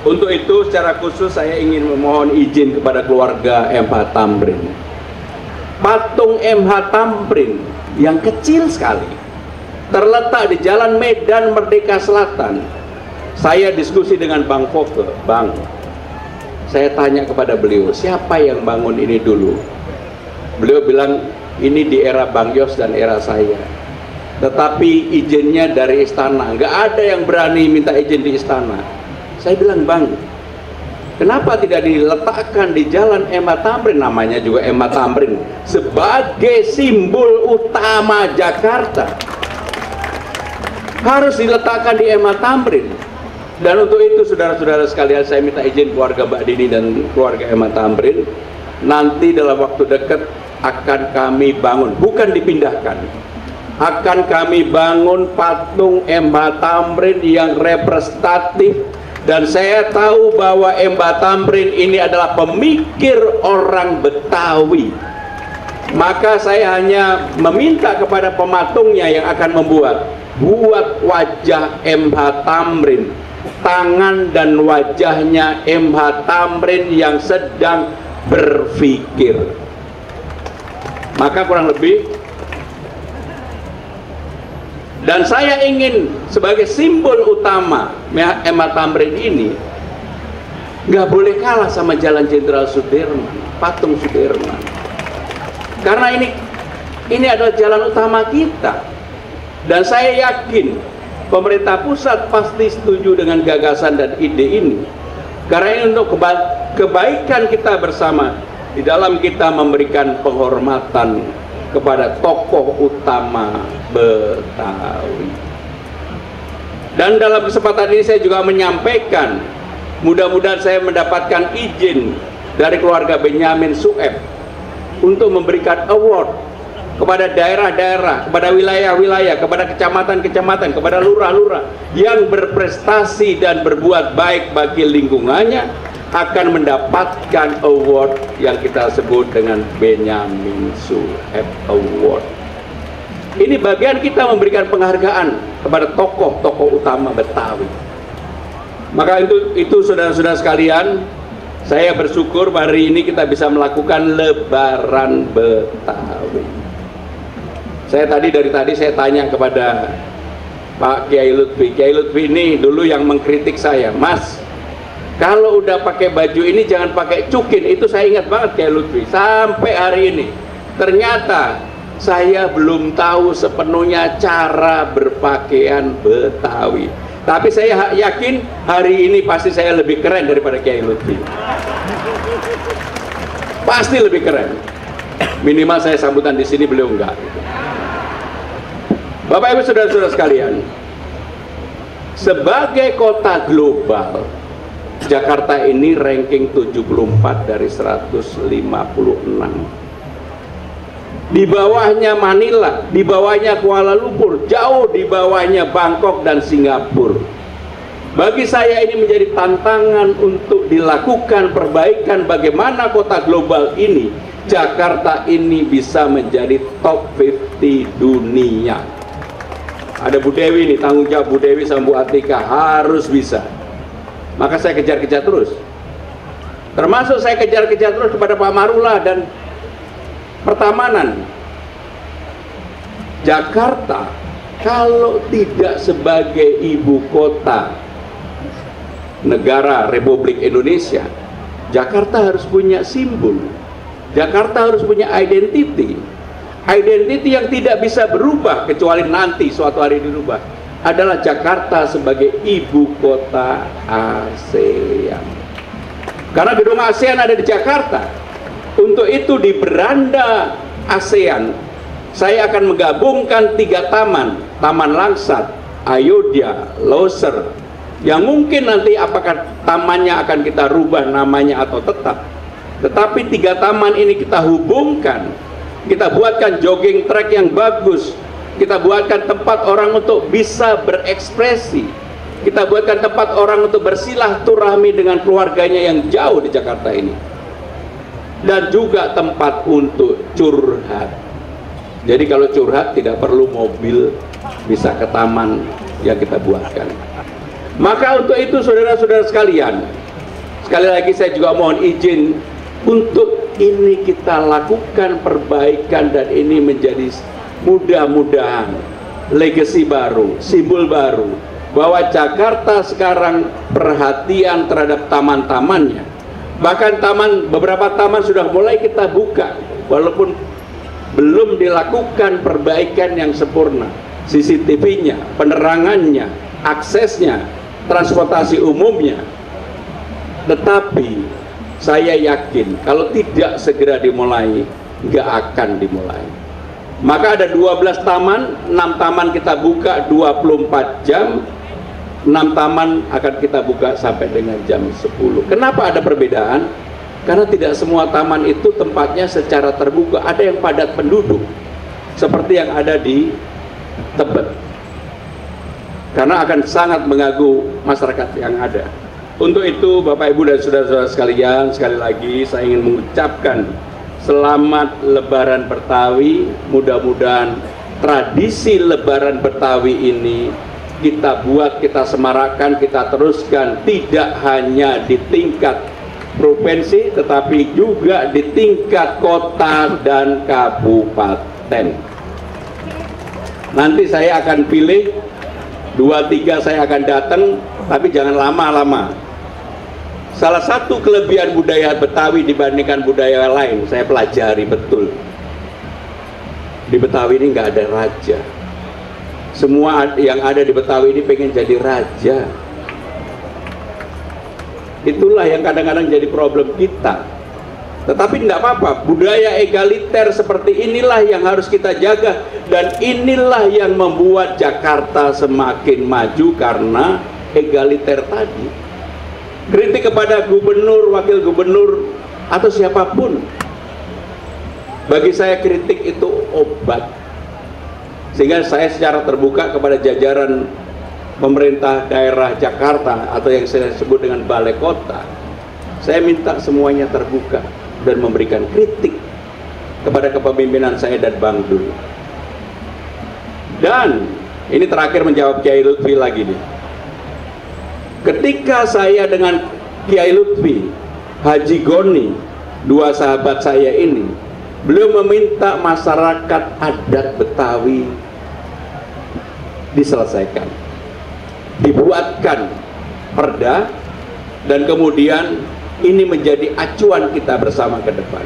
Untuk itu secara khusus saya ingin memohon izin kepada keluarga MH Tamrin. Patung MH Tamrin yang kecil sekali terletak di Jalan Medan Merdeka Selatan. Saya diskusi dengan Bang Foke, Bang, saya tanya kepada beliau, siapa yang bangun ini dulu? Beliau bilang, ini di era Bang Yos dan era saya. Tetapi izinnya dari istana, nggak ada yang berani minta izin di istana. Saya bilang, Bang, kenapa tidak diletakkan di Jalan MH Tamrin, namanya juga MH Tamrin, sebagai simbol utama Jakarta? Harus diletakkan di MH Tamrin. Dan untuk itu saudara-saudara sekalian, saya minta izin keluarga Mbak Dini dan keluarga MH Tamrin, nanti dalam waktu dekat akan kami bangun, bukan dipindahkan, akan kami bangun patung MH Tamrin yang representatif. Dan saya tahu bahwa MH Tamrin ini adalah pemikir orang Betawi. Maka saya hanya meminta kepada pematungnya yang akan buat wajah MH Tamrin, tangan dan wajahnya MH Tamrin yang sedang berpikir. Maka kurang lebih, dan saya ingin sebagai simbol utama MH Tamrin ini nggak boleh kalah sama Jalan Jenderal Sudirman, patung Sudirman. Karena ini adalah jalan utama kita. Dan saya yakin pemerintah pusat pasti setuju dengan gagasan dan ide ini. Karena ini untuk kebaikan kita bersama, di dalam kita memberikan penghormatan kepada tokoh utama Betawi. Dan dalam kesempatan ini saya juga menyampaikan, mudah-mudahan saya mendapatkan izin dari keluarga Benyamin Sueb untuk memberikan award kepada daerah-daerah, kepada wilayah-wilayah, kepada kecamatan-kecamatan, kepada lurah-lurah yang berprestasi dan berbuat baik bagi lingkungannya, akan mendapatkan award yang kita sebut dengan Benyamin Sueb Award. Ini bagian kita memberikan penghargaan kepada tokoh-tokoh utama Betawi. Maka itu saudara-saudara sekalian, saya bersyukur hari ini kita bisa melakukan Lebaran Betawi. Saya dari tadi saya tanya kepada Pak Kiai Lutfi. Kiai Lutfi ini dulu yang mengkritik saya, Mas, kalau udah pakai baju ini jangan pakai cukin. Itu saya ingat banget Kiai Lutfi. Sampai hari ini ternyata saya belum tahu sepenuhnya cara berpakaian Betawi. Tapi saya yakin hari ini pasti saya lebih keren daripada Kiai Lutfi. Pasti lebih keren. Minimal saya sambutan di sini, beliau enggak. Bapak Ibu saudara-saudara sekalian, sebagai kota global, Jakarta ini ranking 74 dari 156. Di bawahnya Manila, di bawahnya Kuala Lumpur, jauh di bawahnya Bangkok dan Singapura. Bagi saya ini menjadi tantangan untuk dilakukan perbaikan bagaimana kota global ini, Jakarta ini bisa menjadi top 50 dunia. Ada Bu Dewi nih, tanggung jawab Bu Dewi sama Bu Atika harus bisa. Maka saya kejar-kejar terus. Termasuk saya kejar-kejar terus kepada Pak Marula dan Pertamanan. Jakarta kalau tidak sebagai ibu kota negara Republik Indonesia, Jakarta harus punya simbol. Jakarta harus punya identity. Identity yang tidak bisa berubah kecuali nanti suatu hari dirubah, adalah Jakarta sebagai ibu kota ASEAN. Karena gedung ASEAN ada di Jakarta. Untuk itu di beranda ASEAN saya akan menggabungkan 3 taman, Taman Langsat, Ayodhya, Losar, yang mungkin nanti apakah tamannya akan kita rubah namanya atau tetap. Tetapi 3 taman ini kita hubungkan, kita buatkan jogging track yang bagus, kita buatkan tempat orang untuk bisa berekspresi, kita buatkan tempat orang untuk bersilaturahmi dengan keluarganya yang jauh di Jakarta ini. Dan juga tempat untuk curhat. Jadi kalau curhat tidak perlu mobil, bisa ke taman yang kita buatkan. Maka untuk itu saudara-saudara sekalian, sekali lagi saya juga mohon izin untuk ini kita lakukan perbaikan, dan ini menjadi mudah-mudahan legacy baru, simbol baru, bahwa Jakarta sekarang perhatian terhadap taman-tamannya. Bahkan beberapa taman sudah mulai kita buka, walaupun belum dilakukan perbaikan yang sempurna. CCTV-nya, penerangannya, aksesnya, transportasi umumnya. Tetapi saya yakin kalau tidak segera dimulai, nggak akan dimulai. Maka ada 12 taman, 6 taman kita buka 24 jam, 6 taman akan kita buka sampai dengan jam 10. Kenapa ada perbedaan? Karena tidak semua taman itu tempatnya secara terbuka, ada yang padat penduduk, seperti yang ada di Tebet. Karena akan sangat mengganggu masyarakat yang ada. Untuk itu Bapak Ibu dan saudara-saudara sekalian, sekali lagi saya ingin mengucapkan selamat Lebaran Betawi. Mudah-mudahan tradisi Lebaran Betawi ini kita buat, kita semarakkan, kita teruskan, tidak hanya di tingkat provinsi tetapi juga di tingkat kota dan kabupaten. Nanti saya akan pilih 2-3, saya akan datang, tapi jangan lama-lama. Salah satu kelebihan budaya Betawi dibandingkan budaya lain, saya pelajari betul. Di Betawi ini nggak ada raja. Semua yang ada di Betawi ini pengen jadi raja. Itulah yang kadang-kadang jadi problem kita. Tetapi tidak apa-apa, budaya egaliter seperti inilah yang harus kita jaga. Dan inilah yang membuat Jakarta semakin maju, karena egaliter tadi. Kritik kepada gubernur, wakil gubernur, atau siapapun, bagi saya kritik itu obat. Sehingga saya secara terbuka kepada jajaran pemerintah daerah Jakarta, atau yang saya sebut dengan balai kota, saya minta semuanya terbuka dan memberikan kritik kepada kepemimpinan saya dan Bang Dul. Dan ini terakhir menjawab Kiai Lutfi lagi nih. Ketika saya dengan Kiai Lutfi, Haji Goni, dua sahabat saya ini, beliau meminta masyarakat adat Betawi diselesaikan, dibuatkan perda, dan kemudian ini menjadi acuan kita bersama ke depan.